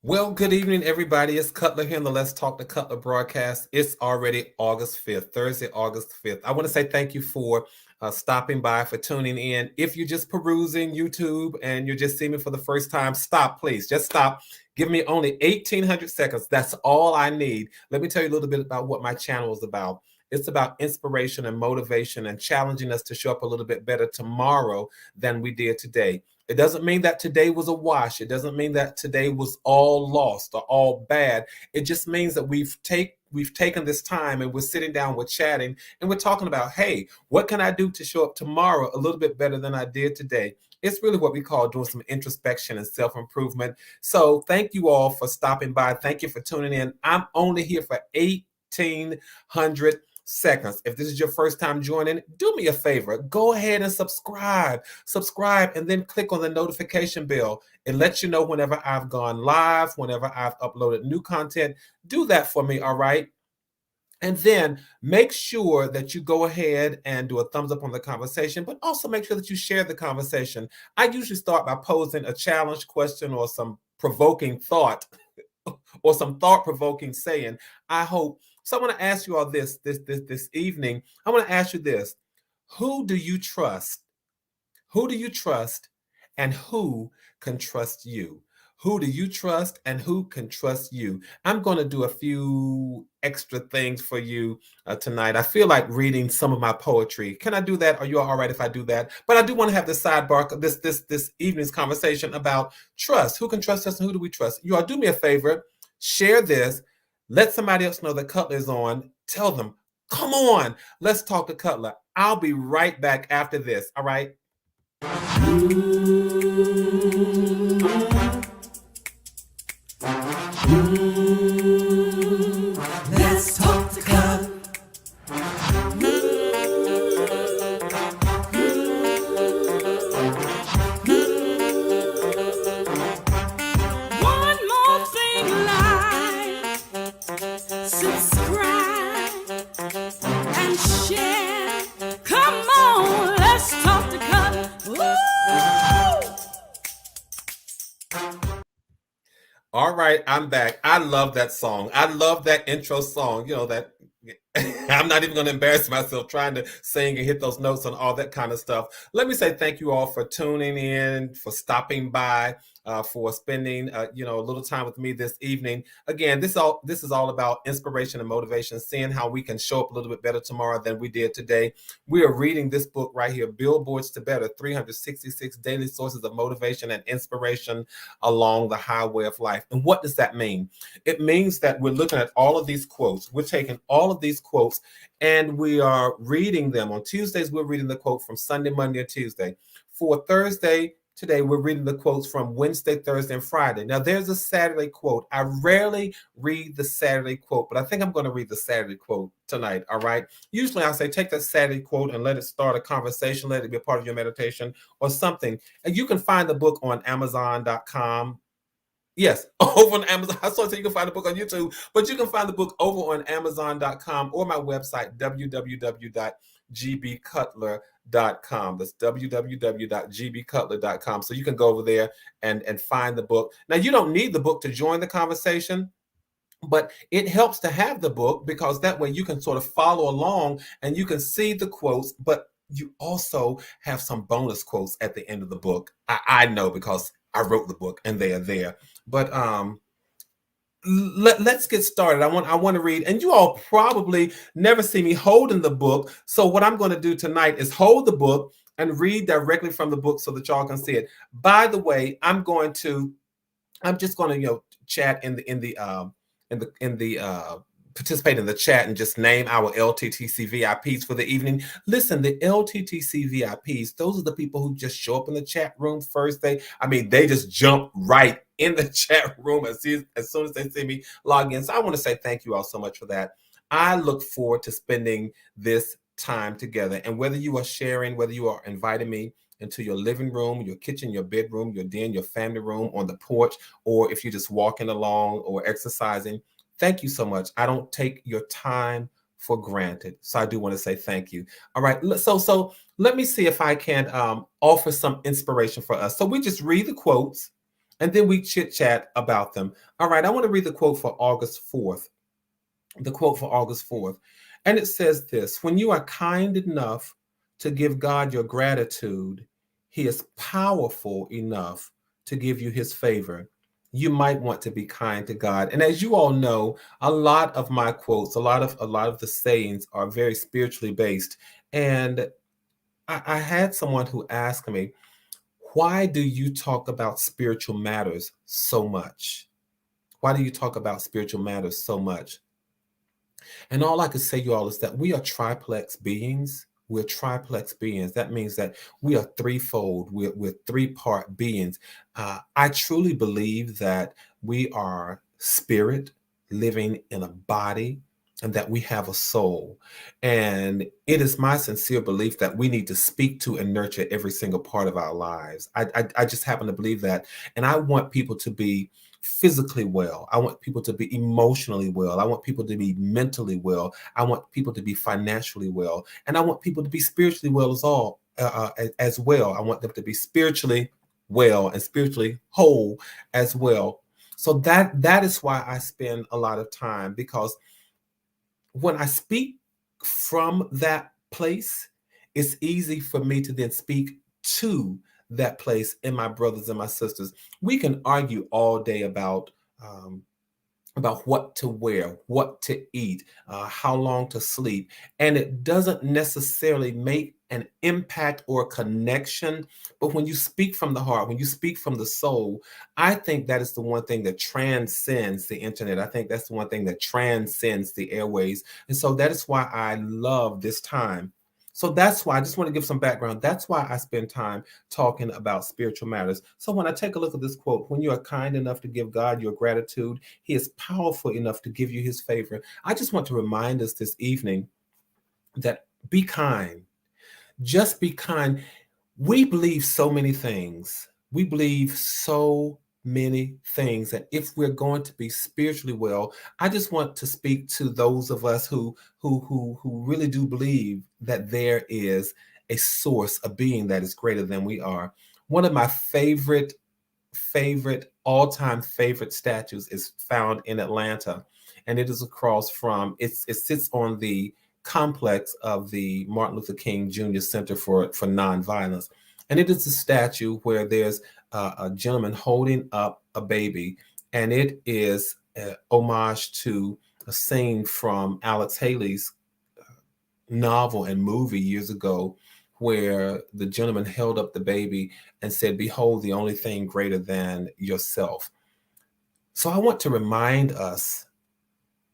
Well, good evening, everybody. It's Cutler here on the Let's Talk to Cutler broadcast. It's already August 5th, Thursday, August 5th. I want to say thank you for stopping by, for tuning in. If you're just perusing YouTube and you're just seeing me for the first time, stop, please. Just stop. Give me only 1,800 seconds. That's all I need. Let me tell you a little bit about what my channel is about. It's about inspiration and motivation and challenging us to show up a little bit better tomorrow than we did today. It doesn't mean that today was a wash. It doesn't mean that today was all lost or all bad. It just means that we've taken this time and we're sitting down, we're chatting, and we're talking about, hey, what can I do to show up tomorrow a little bit better than I did today? It's really what we call doing some introspection and self-improvement. So thank you all for stopping by. Thank you for tuning in. I'm only here for 1,800 seconds. If this is your first time joining, do me a favor. Go ahead and subscribe, and then click on the notification bell. It lets you know whenever I've gone live, whenever I've uploaded new content. Do that for me, all right? And then make sure that you go ahead and do a thumbs up on the conversation, but also make sure that you share the conversation. I usually start by posing a challenge question or some provoking thought or some thought-provoking saying. I hope. So I want to ask you all this evening. I want to ask you this. Who do you trust? Who do you trust, and who can trust you? Who do you trust, and who can trust you? I'm going to do a few extra things for you tonight. I feel like reading some of my poetry. Can I do that? Are you all right if I do that? But I do want to have the sidebar, this evening's conversation about trust. Who can trust us, and who do we trust? You all do me a favor. Share this. Let somebody else know that Cutler is on. Tell them, come on, let's talk to Cutler. I'll be right back after this. All right. Let's talk to God. One more thing, like, subscribe and share. Come on, let's talk to God. Woo! All right, I'm back. I love that song. I love that intro song. You know, that I'm not even going to embarrass myself trying to sing and hit those notes and all that kind of stuff. Let me say thank you all for tuning in, for stopping by, for spending a little time with me this evening. Again, this is all about inspiration and motivation, seeing how we can show up a little bit better tomorrow than we did today. We are reading this book right here, Billboards to Better: 366 Daily Sources of Motivation and Inspiration Along the Highway of Life. And what does that mean? It means that we're looking at all of these quotes. We're taking all of these quotes and we are reading them. On Tuesdays, we're reading the quote from Sunday, Monday, or Tuesday. For Thursday, today, we're reading the quotes from Wednesday, Thursday, and Friday. Now, there's a Saturday quote. I rarely read the Saturday quote, but I think I'm going to read the Saturday quote tonight, all right? Usually, I say take that Saturday quote and let it start a conversation, let it be a part of your meditation or something. And you can find the book on Amazon.com. Yes, over on Amazon. I saw you can find the book on YouTube, but you can find the book over on Amazon.com or my website, www.gbcutler.com. That's www.gbcutler.com. So you can go over there and find the book. Now, you don't need the book to join the conversation, but it helps to have the book because that way you can sort of follow along and you can see the quotes, but you also have some bonus quotes at the end of the book. I know because I wrote the book and they are there. But let's get started. I want to read, and you all probably never see me holding the book. So what I'm going to do tonight is hold the book and read directly from the book so that y'all can see it. By the way, I'm just going to chat in the participate in the chat and just name our LTTC VIPs for the evening. Listen, the LTTC VIPs, those are the people who just show up in the chat room first. They just jump right in the chat room as soon as they see me log in. So I want to say thank you all so much for that. I look forward to spending this time together. And whether you are sharing, whether you are inviting me into your living room, your kitchen, your bedroom, your den, your family room, on the porch, or if you're just walking along or exercising, thank you so much. I don't take your time for granted. So I do want to say thank you. All right. So let me see if I can offer some inspiration for us. So we just read the quotes And then we chit chat about them. All right, I want to read the quote for August 4th. The quote for August 4th. And it says this: when you are kind enough to give God your gratitude, He is powerful enough to give you His favor. You might want to be kind to God. And as you all know, a lot of my quotes, a lot of the sayings are very spiritually based. And I had someone who asked me, why do you talk about spiritual matters so much? Why do you talk about spiritual matters so much? And all I can say, you all, is that we are triplex beings. We're triplex beings. That means that we are threefold. We're three-part beings. I truly believe that we are spirit living in a body, and that we have a soul. And it is my sincere belief that we need to speak to and nurture every single part of our lives. I just happen to believe that. And I want people to be physically well. I want people to be emotionally well. I want people to be mentally well. I want people to be financially well. And I want people to be spiritually well as well. I want them to be spiritually well and spiritually whole as well. So that is why I spend a lot of time, because when I speak from that place, it's easy for me to then speak to that place in my brothers and my sisters. We can argue all day um, about what to wear, what to eat, how long to sleep. And it doesn't necessarily make an impact or connection. But when you speak from the heart, when you speak from the soul, I think that is the one thing that transcends the internet. I think that's the one thing that transcends the airways. And so that is why I love this time. So that's why I just want to give some background. That's why I spend time talking about spiritual matters. So when I take a look at this quote, when you are kind enough to give God your gratitude, He is powerful enough to give you His favor. I just want to remind us this evening that be kind. Just be kind. We believe so many things. We believe so many things. And if we're going to be spiritually well, I just want to speak to those of us who really do believe that there is a source, a being that is greater than we are. One of my favorite all-time favorite statues is found in Atlanta, and it is across from it sits on the complex of the Martin Luther King Jr. Center for Nonviolence. And it is a statue where there's a gentleman holding up a baby, and it is a homage to a scene from Alex Haley's novel and movie years ago, where the gentleman held up the baby and said, "Behold, the only thing greater than yourself." So I want to remind us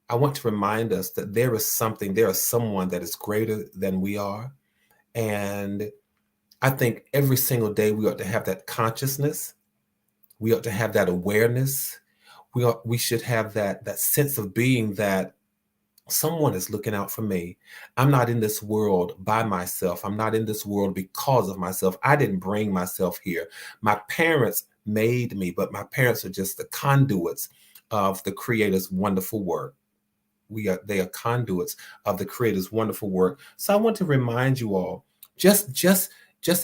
that there is someone that is greater than we are. And I think every single day we ought to have that consciousness. We ought to have that awareness. We should have that sense of being that someone is looking out for me. I'm not in this world by myself. I'm not in this world because of myself. I didn't bring myself here. My parents made me, but my parents are just the conduits of the Creator's wonderful work. They are conduits of the Creator's wonderful work. So I want to remind you all, just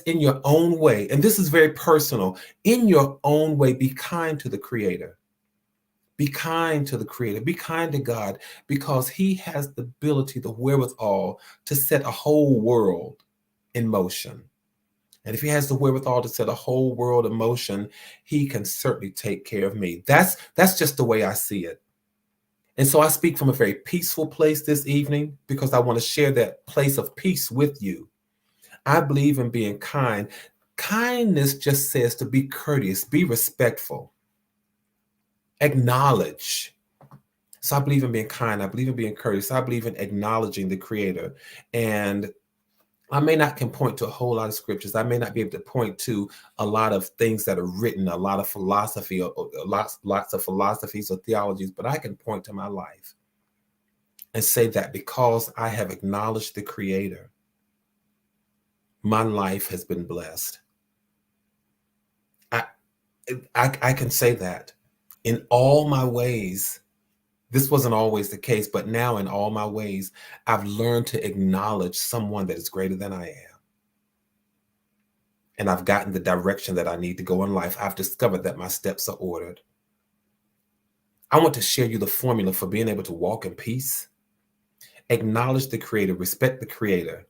in your own way, and this is very personal, in your own way, be kind to the Creator. Be kind to the Creator. Be kind to God, because He has the ability, the wherewithal to set a whole world in motion. And if He has the wherewithal to set a whole world in motion, He can certainly take care of me. That's just the way I see it. And so I speak from a very peaceful place this evening, because I want to share that place of peace with you. I believe in being kind. Kindness just says to be courteous, be respectful, acknowledge. So I believe in being kind. I believe in being courteous. I believe in acknowledging the Creator. And I may not can point to a whole lot of scriptures. I may not be able to point to a lot of things that are written, a lot of philosophy, or lots of philosophies or theologies, but I can point to my life and say that because I have acknowledged the Creator, my life has been blessed. I can say that in all my ways. This wasn't always the case, but now in all my ways, I've learned to acknowledge someone that is greater than I am. and I've gotten the direction that I need to go in life. I've discovered that my steps are ordered. I want to share you the formula for being able to walk in peace, acknowledge the Creator, respect the Creator,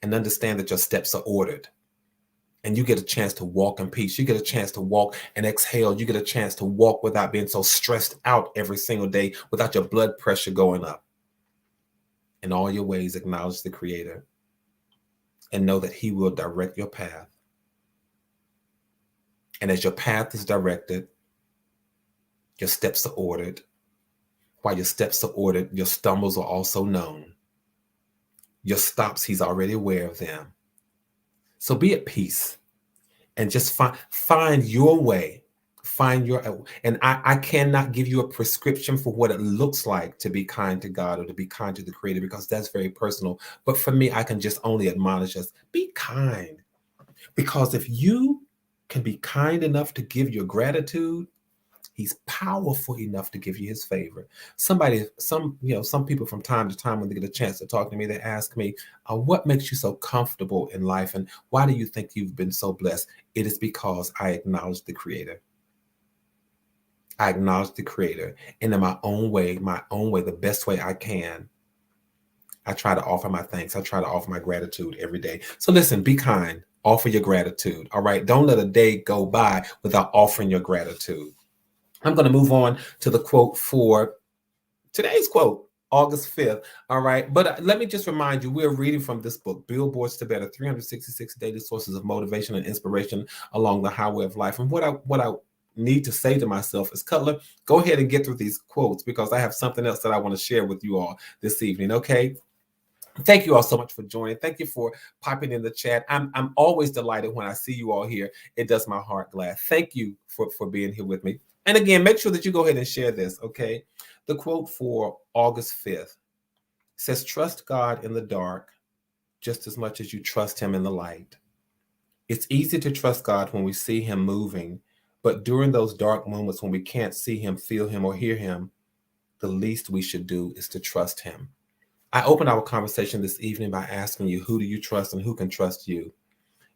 and understand that your steps are ordered. And you get a chance to walk in peace. You get a chance to walk and exhale. You get a chance to walk without being so stressed out every single day, without your blood pressure going up. In all your ways, acknowledge the Creator and know that He will direct your path. And as your path is directed, your steps are ordered. While your steps are ordered, your stumbles are also known. Your stops, He's already aware of them. So be at peace and just find your way. And I cannot give you a prescription for what it looks like to be kind to God or to be kind to the Creator, because that's very personal. But for me, I can just only admonish us, be kind. Because if you can be kind enough to give your gratitude, He's powerful enough to give you His favor. Some people from time to time, when they get a chance to talk to me, they ask me, what makes you so comfortable in life? And why do you think you've been so blessed? It is because I acknowledge the Creator. I acknowledge the Creator. And in my own way, the best way I can, I try to offer my thanks. I try to offer my gratitude every day. So listen, be kind. Offer your gratitude. All right. Don't let a day go by without offering your gratitude. I'm going to move on to the quote for today's quote, August 5th. All right. But let me just remind you, we're reading from this book, Billboards to Better, 366 Daily Sources of Motivation and Inspiration Along the Highway of Life. And what I need to say to myself is, Cutler, go ahead and get through these quotes, because I have something else that I want to share with you all this evening. Okay. Thank you all so much for joining. Thank you for popping in the chat. I'm always delighted when I see you all here. It does my heart glad. Thank you for being here with me. And again, make sure that you go ahead and share this, okay? The quote for August 5th says, trust God in the dark just as much as you trust Him in the light. It's easy to trust God when we see Him moving, but during those dark moments when we can't see Him, feel Him, or hear Him, the least we should do is to trust Him. I opened our conversation this evening by asking you, who do you trust and who can trust you?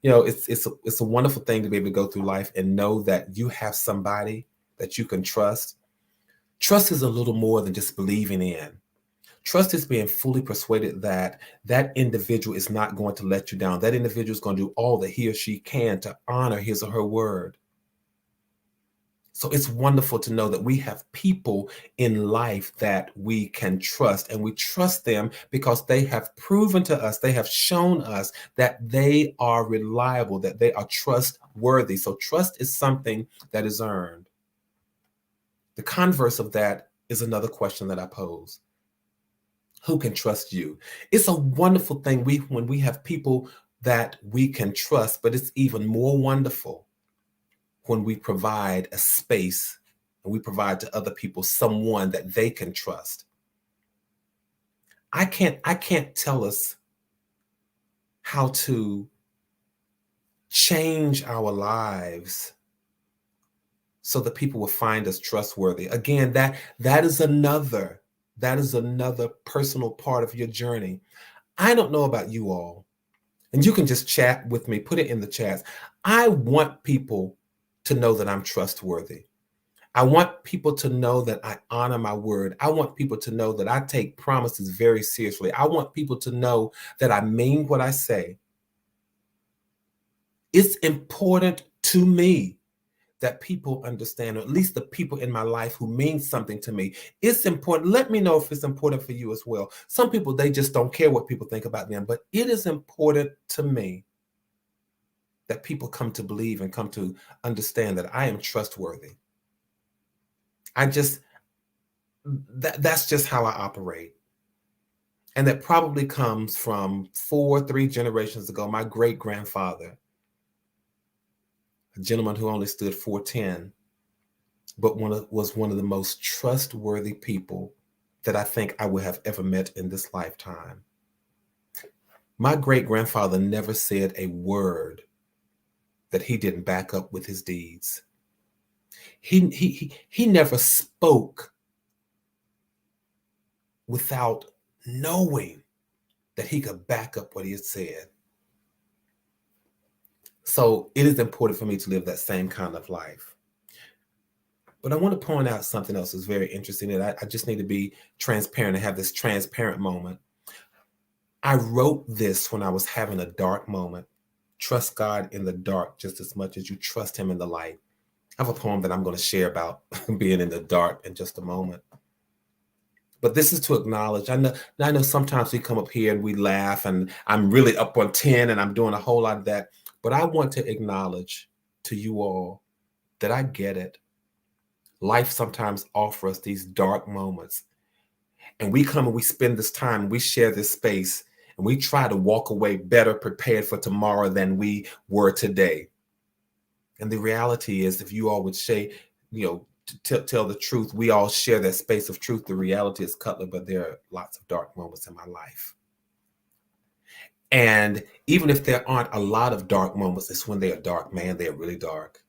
You know, it's a wonderful thing to be able to go through life and know that you have somebody that you can trust. Trust is a little more than just believing in. Trust is being fully persuaded that that individual is not going to let you down. That individual is going to do all that he or she can to honor his or her word. So it's wonderful to know that we have people in life that we can trust, and we trust them because they have proven to us, they have shown us that they are reliable, that they are trustworthy. So trust is something that is earned. The converse of that is another question that I pose. Who can trust you? It's a wonderful thing when we have people that we can trust, but it's even more wonderful when we provide a space and we provide to other people someone that they can trust. I can't tell us how to change our lives so that people will find us trustworthy. Again, that is another personal part of your journey. I don't know about you all, and you can just chat with me, put it in the chats. I want people to know that I'm trustworthy. I want people to know that I honor my word. I want people to know that I take promises very seriously. I want people to know that I mean what I say. It's important to me that people understand, or at least the people in my life who mean something to me. It's important. Let me know if it's important for you as well. Some people, they just don't care what people think about them, but it is important to me that people come to believe and come to understand that I am trustworthy. That's just how I operate. And that probably comes from 3 generations ago. My great-grandfather, a gentleman who only stood 4'10", but was one of the most trustworthy people that I think I would have ever met in this lifetime. My great-grandfather never said a word that he didn't back up with his deeds. He never spoke without knowing that he could back up what he had said. So it is important for me to live that same kind of life. But I want to point out something else that's very interesting, and I just need to be transparent and have this transparent moment. I wrote this when I was having a dark moment. Trust God in the dark just as much as you trust him in the light. I have a poem that I'm going to share about being in the dark in just a moment. But this is to acknowledge. I know sometimes we come up here and we laugh, and I'm really up on 10 and I'm doing a whole lot of that. But I want to acknowledge to you all that I get it. Life sometimes offers us these dark moments. And we come and we spend this time, we share this space, and we try to walk away better prepared for tomorrow than we were today. And the reality is, if you all would say, to tell the truth, we all share that space of truth. The reality is, Cutler, but there are lots of dark moments in my life. And even if there aren't a lot of dark moments, it's when they are dark, man, they are really dark.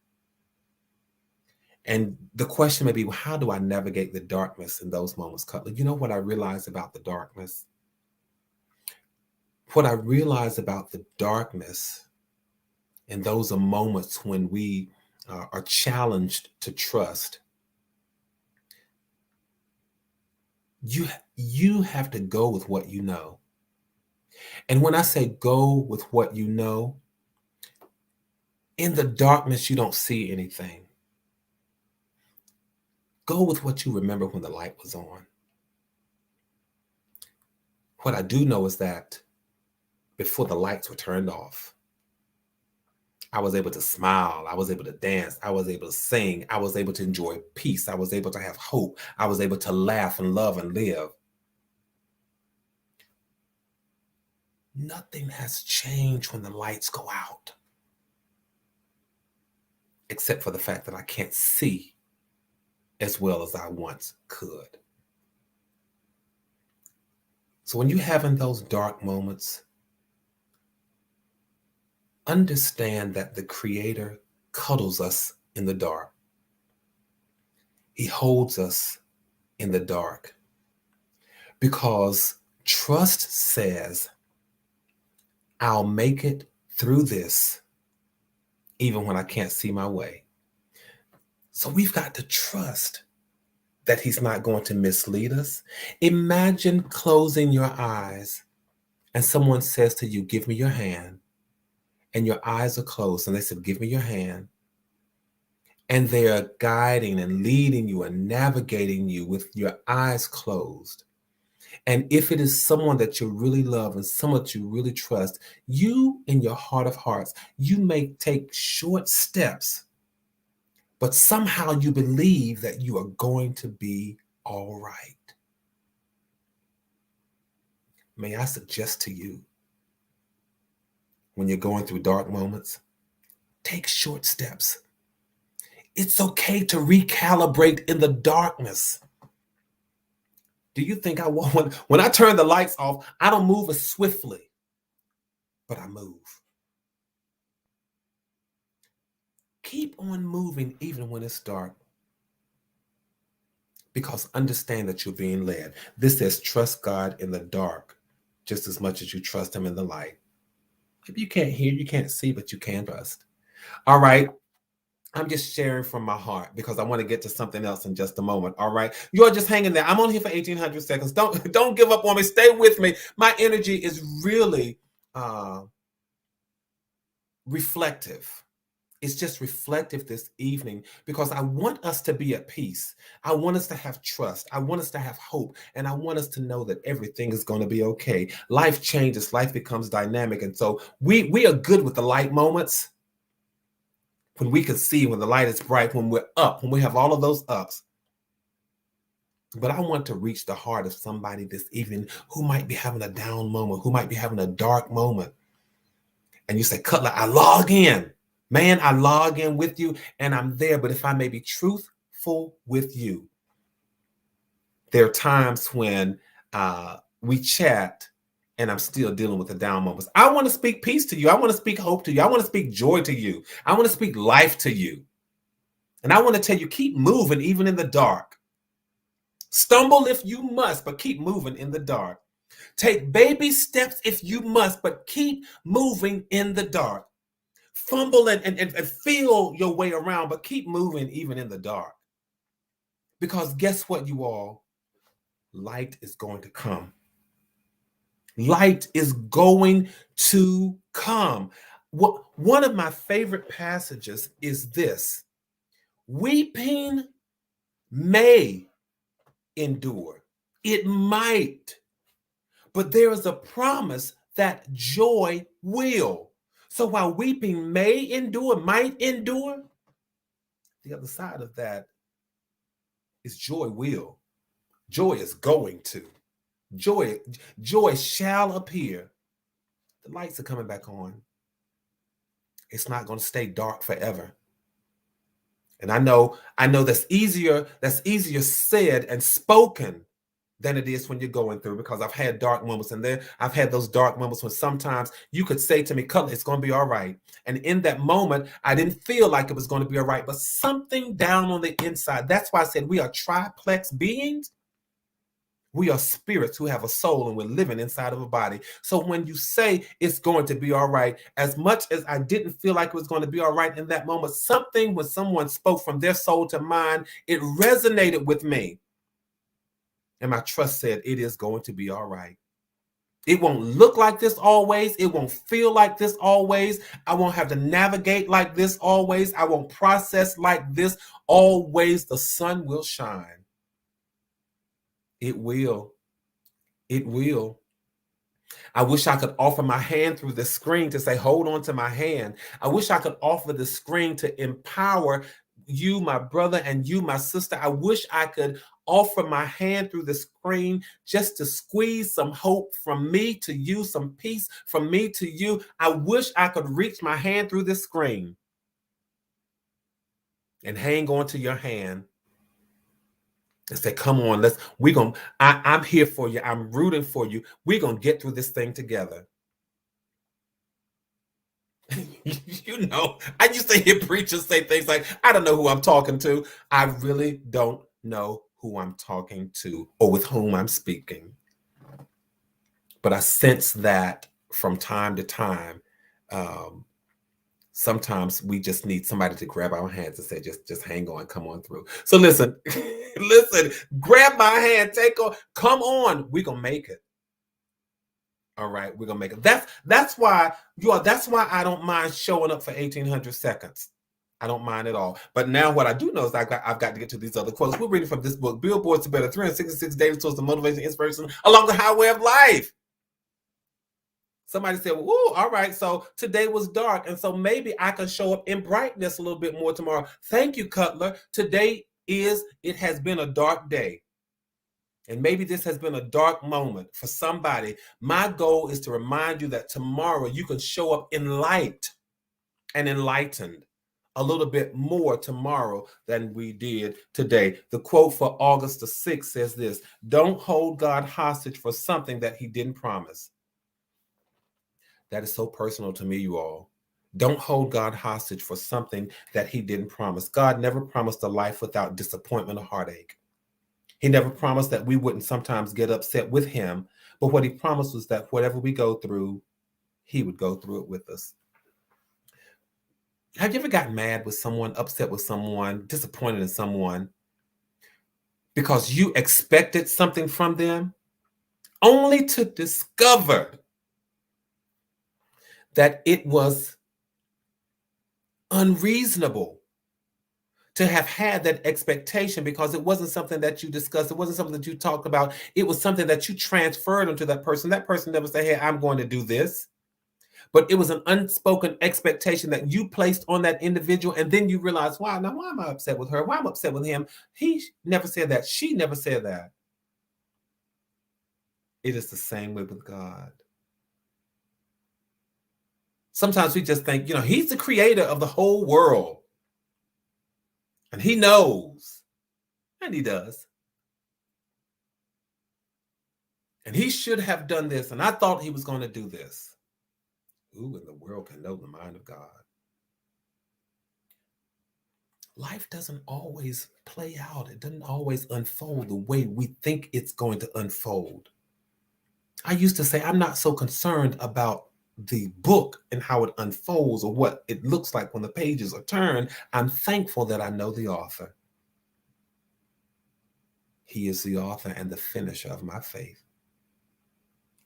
And the question may be, well, how do I navigate the darkness in those moments, Cutler? You know what I realized about the darkness? What I realized about the darkness, and those are moments when we are challenged to trust. You have to go with what you know. And when I say go with what you know, in the darkness, you don't see anything. Go with what you remember when the light was on. What I do know is that before the lights were turned off, I was able to smile. I was able to dance. I was able to sing. I was able to enjoy peace. I was able to have hope. I was able to laugh and love and live. Nothing has changed when the lights go out, except for the fact that I can't see as well as I once could. So when you're having those dark moments, understand that the Creator cuddles us in the dark. He holds us in the dark because trust says, I'll make it through this even when I can't see my way. So we've got to trust that he's not going to mislead us. Imagine closing your eyes and someone says to you, give me your hand. And your eyes are closed. And they said, give me your hand. And they are guiding and leading you and navigating you with your eyes closed. And if it is someone that you really love and someone that you really trust, you in your heart of hearts, you may take short steps, but somehow you believe that you are going to be all right. May I suggest to you, when you're going through dark moments, take short steps. It's okay to recalibrate in the darkness. Do you think when I turn the lights off, I don't move as swiftly, but I move. Keep on moving even when it's dark, because understand that you're being led. This says trust God in the dark just as much as you trust him in the light. Maybe you can't hear, you can't see, but you can trust. All right. I'm just sharing from my heart because I want to get to something else in just a moment. All right. You're just hanging there. I'm only here for 1,800 seconds. Don't give up on me. Stay with me. My energy is really reflective. It's just reflective this evening because I want us to be at peace. I want us to have trust. I want us to have hope. And I want us to know that everything is going to be okay. Life changes. Life becomes dynamic. And so we are good with the light moments. When we can see, when the light is bright, when we're up, when we have all of those ups. But I want to reach the heart of somebody this evening who might be having a down moment, who might be having a dark moment. And you say, Cutler, I log in. Man, I log in with you and I'm there. But if I may be truthful with you, there are times when we chat and I'm still dealing with the down moments. I want to speak peace to you. I want to speak hope to you. I want to speak joy to you. I want to speak life to you. And I want to tell you, keep moving even in the dark. Stumble if you must, but keep moving in the dark. Take baby steps if you must, but keep moving in the dark. fumble and feel your way around, but keep moving even in the dark. Because guess what, you all? Light is going to come. Light is going to come. One of my favorite passages is this: weeping may endure, it might, but there is a promise that joy will. So while weeping may endure, might endure, the other side of that is joy will. Joy is going to. Joy shall appear. The lights are coming back on. It's not going to stay dark forever. And I know that's easier said and spoken than it is when you're going through, because I've had dark moments, and then I've had those dark moments when sometimes you could say to me, Cutler, it's going to be all right. And in that moment, I didn't feel like it was going to be all right, but something down on the inside. That's why I said we are triplex beings. We are spirits who have a soul, and we're living inside of a body. So when you say it's going to be all right, as much as I didn't feel like it was going to be all right in that moment, something, when someone spoke from their soul to mine, it resonated with me. And my trust said, it is going to be all right. It won't look like this always. It won't feel like this always. I won't have to navigate like this always. I won't process like this always. The sun will shine. It will. It will. I wish I could offer my hand through the screen to say, hold on to my hand. I wish I could offer the screen to empower you, my brother, and you, my sister. I wish I could offer my hand through the screen just to squeeze some hope from me to you, some peace from me to you. I wish I could reach my hand through the screen and hang on to your hand and say, come on, I'm here for you. I'm rooting for you. We're going to get through this thing together. You know, I used to hear preachers say things like, I don't know who I'm talking to. I really don't know who I'm talking to or with whom I'm speaking. But I sense that from time to time, sometimes we just need somebody to grab our hands and say, just hang on, come on through. So listen, grab my hand, come on, we're going to make it. All right, we're going to make it. That's why I don't mind showing up for 1,800 seconds. I don't mind at all. But now what I do know is I've got to get to these other quotes. We're reading from this book, Billboards to Better, 366 Daily Tools of Motivation and Inspiration Along the Highway of Life. Somebody said, well, all right, so today was dark, and so maybe I can show up in brightness a little bit more tomorrow. Thank you, Cutler. Today it has been a dark day. And maybe this has been a dark moment for somebody. My goal is to remind you that tomorrow you can show up in light and enlightened a little bit more tomorrow than we did today. The quote for August the 6th says this: don't hold God hostage for something that he didn't promise. That is so personal to me, you all. Don't hold God hostage for something that he didn't promise. God never promised a life without disappointment or heartache. He never promised that we wouldn't sometimes get upset with him, but what he promised was that whatever we go through, he would go through it with us. Have you ever gotten mad with someone, upset with someone, disappointed in someone because you expected something from them, only to discover that it was unreasonable to have had that expectation because it wasn't something that you discussed. It wasn't something that you talked about. It was something that you transferred onto that person. That person never said, hey, I'm going to do this. But it was an unspoken expectation that you placed on that individual. And then you realize, wow, now why am I upset with her? Why am I upset with him? He never said that. She never said that. It is the same way with God. Sometimes we just think, he's the creator of the whole world. And he knows. And he does. And he should have done this. And I thought he was going to do this. Who in the world can know the mind of God? Life doesn't always play out. It doesn't always unfold the way we think it's going to unfold. I used to say, I'm not so concerned about the book and how it unfolds, or what it looks like when the pages are turned, I'm thankful that I know the author. He is the author and the finisher of my faith.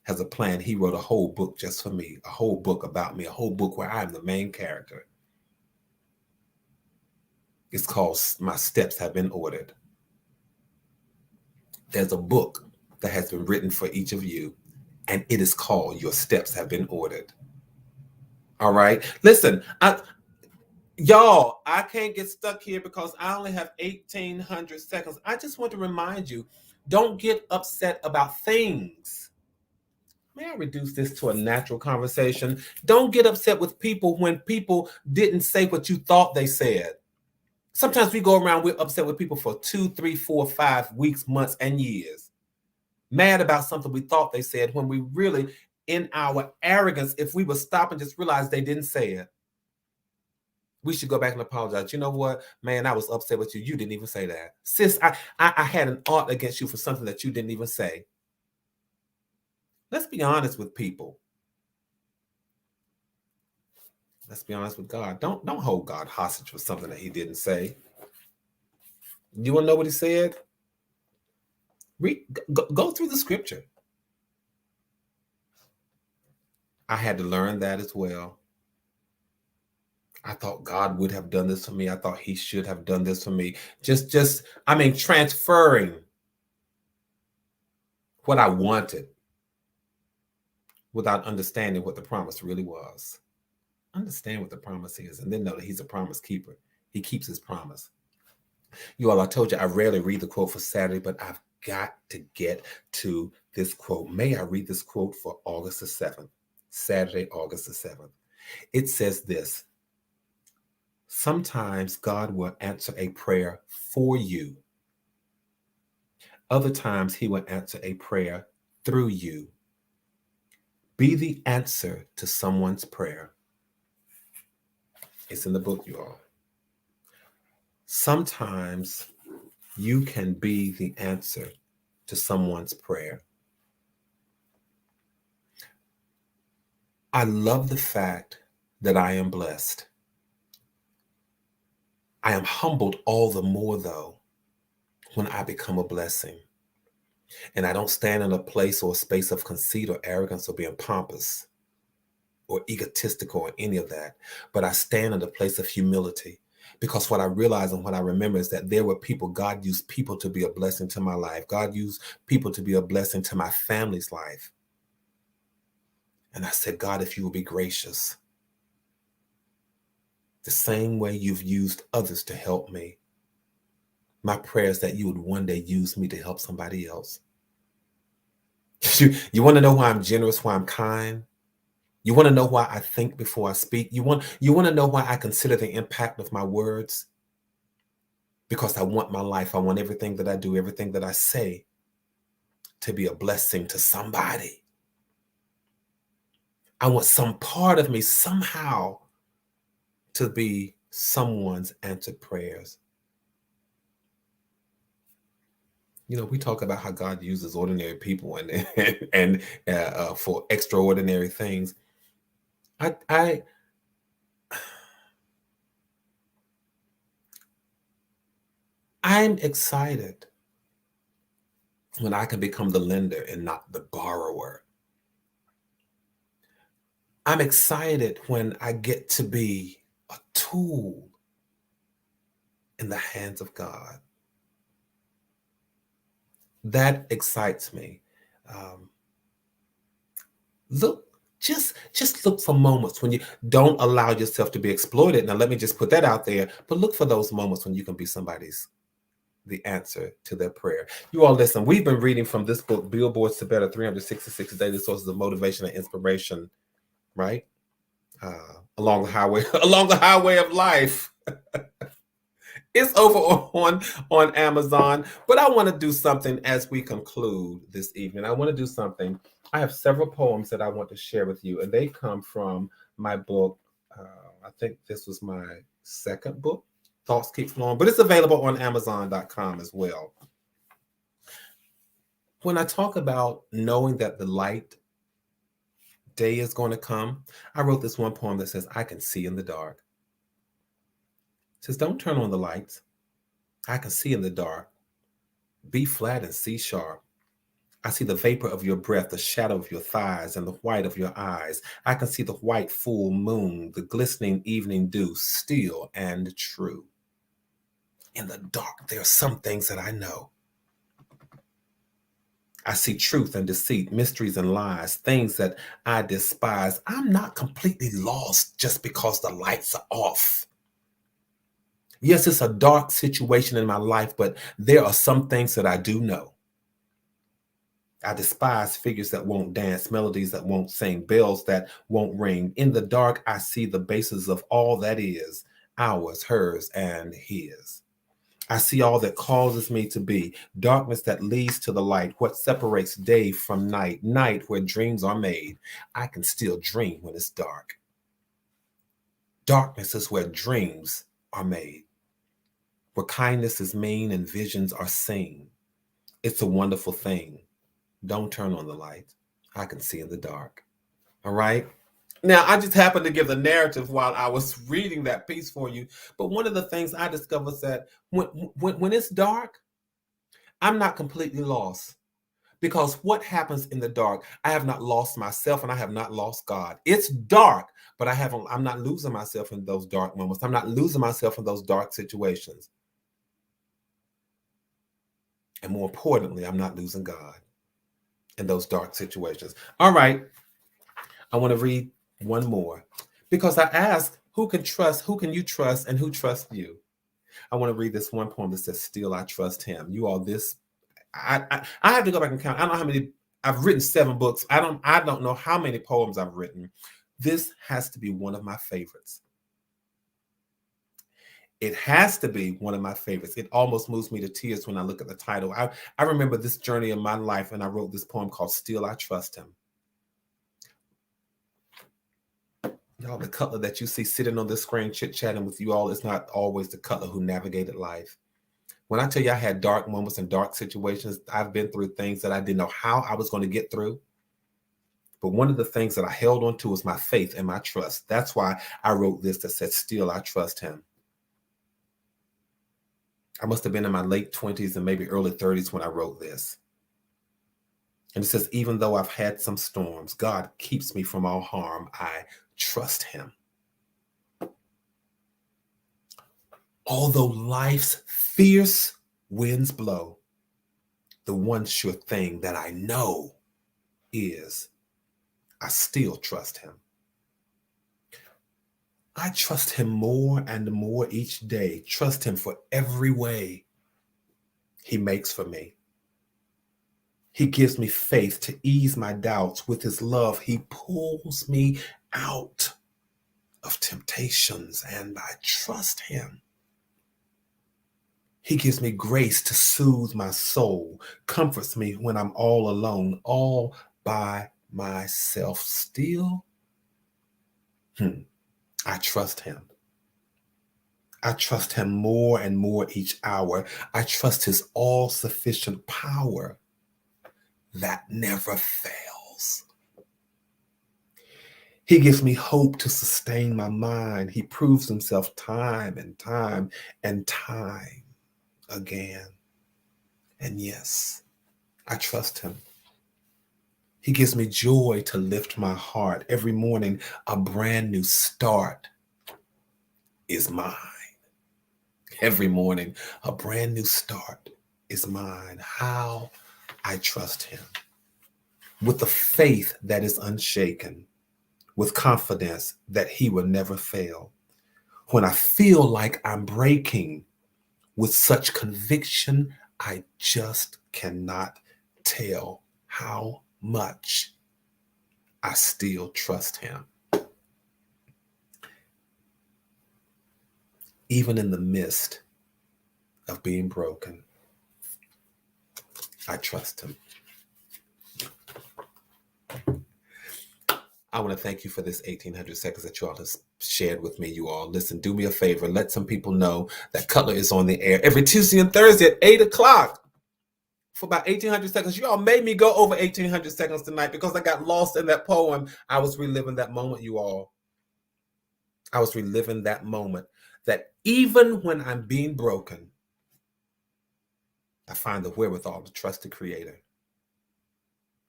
Has a plan. He wrote a whole book just for me, a whole book about me, a whole book where I'm the main character. It's called My Steps Have Been Ordered. There's a book that has been written for each of you, and it is called Your Steps Have Been Ordered. All right. Listen, y'all, I can't get stuck here because I only have 1,800 seconds. I just want to remind you, don't get upset about things. May I reduce this to a natural conversation? Don't get upset with people when people didn't say what you thought they said. Sometimes we go around, we're upset with people for 2, 3, 4, 5 weeks, months, and years. Mad about something we thought they said when we really, in our arrogance, if we would stop and just realize they didn't say it, we should go back and apologize. You know what, man, I was upset with you. You didn't even say that. Sis, I had an ought against you for something that you didn't even say. Let's be honest with people. Let's be honest with God. Don't hold God hostage for something that he didn't say. You want to know what he said? Go through the scripture. I had to learn that as well. I thought God would have done this for me. I thought he should have done this for me. Transferring what I wanted without understanding what the promise really was. Understand what the promise is, and then know that he's a promise keeper. He keeps his promise. You all, I told you I rarely read the quote for Saturday, but I've got to get to this quote. May I read this quote for August the 7th? Saturday, August the 7th. It says this: sometimes God will answer a prayer for you. Other times he will answer a prayer through you. Be the answer to someone's prayer. It's in the book, you all. Sometimes you can be the answer to someone's prayer. I love the fact that I am blessed. I am humbled all the more, though, when I become a blessing. And I don't stand in a place or a space of conceit or arrogance or being pompous or egotistical or any of that. But I stand in a place of humility, because what I realize and what I remember is that there were people, God used people to be a blessing to my life. God used people to be a blessing to my family's life. And I said, God, if you will be gracious, the same way you've used others to help me, my prayer is that you would one day use me to help somebody else. You want to know why I'm generous, why I'm kind? You want to know why I think before I speak? You want to know why I consider the impact of my words? Because I want my life, I want everything that I do, everything that I say to be a blessing to somebody. I want some part of me somehow to be someone's answered prayers. You know, we talk about how God uses ordinary people and for extraordinary things. I'm excited when I can become the lender and not the borrower. I'm excited when I get to be a tool in the hands of God. That excites me. Just look for moments when you don't allow yourself to be exploited. Now, let me just put that out there, but look for those moments when you can be the answer to their prayer. You all listen, we've been reading from this book, Billboards to Better, 366 Daily Sources of Motivation and Inspiration, right? Along the highway of life. It's over on Amazon, but I want to do something as we conclude this evening. I want to do something. I have several poems that I want to share with you, and they come from my book. I think this was my second book, Thoughts Keep Flowing, but it's available on Amazon.com as well. When I talk about knowing that the light day is going to come. I wrote this one poem that says, I can see in the dark. It says, don't turn on the lights. I can see in the dark. Be flat and see sharp. I see the vapor of your breath, the shadow of your thighs, and the white of your eyes. I can see the white full moon, the glistening evening dew, still and true. In the dark, there are some things that I know. I see truth and deceit, mysteries and lies, things that I despise. I'm not completely lost just because the lights are off. Yes, it's a dark situation in my life, but there are some things that I do know. I despise figures that won't dance, melodies that won't sing, bells that won't ring. In the dark, I see the basis of all that is, ours, hers, and his. I see all that causes me to be, darkness that leads to the light, what separates day from night, night where dreams are made. I can still dream when it's dark. Darkness is where dreams are made, where kindness is mean and visions are seen. It's a wonderful thing. Don't turn on the light. I can see in the dark. All right? Now, I just happened to give the narrative while I was reading that piece for you. But one of the things I discovered is that when it's dark, I'm not completely lost. Because what happens in the dark, I have not lost myself and I have not lost God. It's dark, but I'm not losing myself in those dark moments. I'm not losing myself in those dark situations. And more importantly, I'm not losing God in those dark situations. All right. I want to read one more because I asked, who can you trust, and who trusts you? I want to read this one poem that says, Still I Trust Him. You all, I have to go back and count. I don't know how many. I've written 7 books. I don't know how many poems I've written. This has to be one of my favorites. It has to be one of my favorites. It almost moves me to tears when I look at the title. I remember this journey in my life, and I wrote this poem called Still I Trust Him. Y'all, the Cutler that you see sitting on this screen chit-chatting with you all is not always the Cutler who navigated life. When I tell you I had dark moments and dark situations, I've been through things that I didn't know how I was going to get through. But one of the things that I held on to was my faith and my trust. That's why I wrote this that said, Still I Trust Him. I must have been in my late 20s and maybe early 30s when I wrote this. And it says, even though I've had some storms, God keeps me from all harm. I trust Him. Although life's fierce winds blow, the one sure thing that I know is I still trust Him. I trust Him more and more each day. Trust Him for every way He makes for me. He gives me faith to ease my doubts. With His love, He pulls me out of temptations, and I trust Him. He gives me grace to soothe my soul, comforts me when I'm all alone, all by myself. Still, I trust Him. I trust Him more and more each hour. I trust His all-sufficient power that never fails. He gives me hope to sustain my mind. He proves Himself time and time and time again. And yes, I trust Him. He gives me joy to lift my heart. Every morning, a brand new start is mine. Every morning, a brand new start is mine. How I trust Him. With a faith that is unshaken, with confidence that He will never fail. When I feel like I'm breaking, with such conviction, I just cannot tell how much I still trust Him. Even in the midst of being broken, I trust Him. I want to thank you for this 1,800 seconds that you all have shared with me, you all. Listen, do me a favor. Let some people know that Cutler is on the air every Tuesday and Thursday at 8 o'clock for about 1,800 seconds. You all made me go over 1,800 seconds tonight because I got lost in that poem. I was reliving that moment, you all. I was reliving that moment that even when I'm being broken, I find the wherewithal to trust the Creator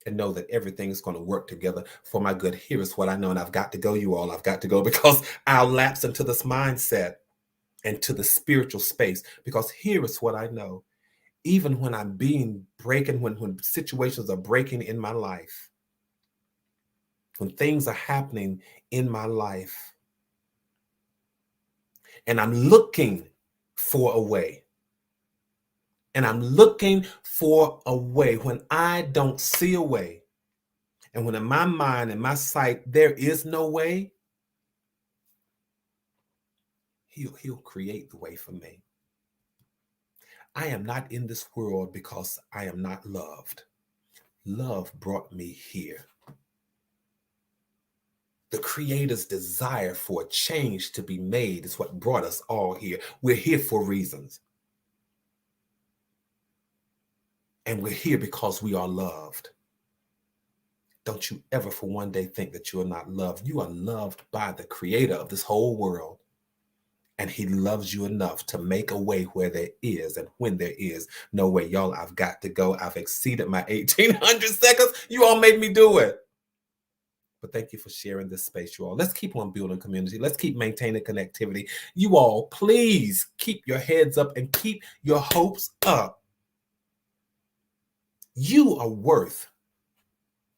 and know that everything is going to work together for my good. Here is what I know, and I've got to go, you all. I've got to go because I'll lapse into this mindset and to the spiritual space, because here is what I know. Even when I'm being breaking, when situations are breaking in my life, when things are happening in my life, and I'm looking for a way, and I'm looking for a way, when I don't see a way, and when in my mind and my sight there is no way, he'll create the way for me. I am not in this world because I am not loved. Love brought me here. The Creator's desire for a change to be made is what brought us all here. We're here for reasons. And we're here because we are loved. Don't you ever for one day think that you are not loved. You are loved by the Creator of this whole world. And he loves you enough to make a way where there is, and when there is no way. Y'all, I've got to go. I've exceeded my 1,800 seconds. You all made me do it. But thank you for sharing this space, you all. Let's keep on building community. Let's keep maintaining connectivity. You all, please keep your heads up and keep your hopes up. You are worth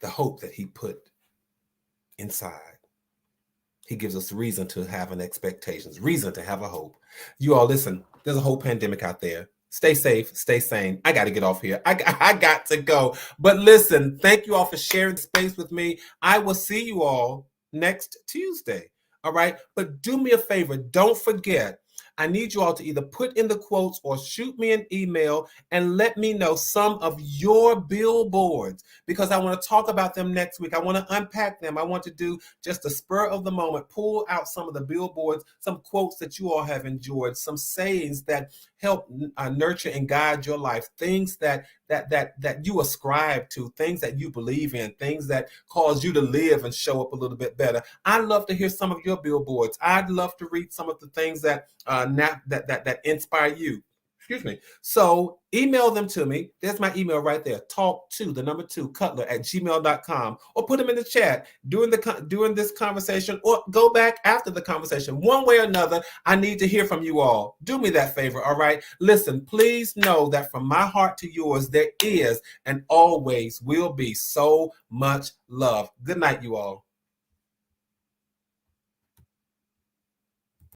the hope that he put inside. He gives us reason to have an expectations, reason to have a hope. You all, listen, there's a whole pandemic out there. Stay safe, stay sane. I got to get off here. I got to go. But listen, thank you all for sharing space with me. I will see you all next Tuesday. All right. But do me a favor. Don't forget, I need you all to either put in the quotes or shoot me an email and let me know some of your billboards, because I want to talk about them next week. I want to unpack them. I want to do just a spur of the moment, pull out some of the billboards, some quotes that you all have enjoyed, some sayings that help nurture and guide your life, things that you ascribe to, things that you believe in, things that cause you to live and show up a little bit better. I'd love to hear some of your billboards. I'd love to read some of the things that that inspire you. Excuse me. So email them to me. There's my email right there. talk2cutler@gmail.com, or put them in the chat during this conversation, or go back after the conversation. One way or another, I need to hear from you all. Do me that favor, all right? Listen, please know that from my heart to yours, there is and always will be so much love. Good night, you all.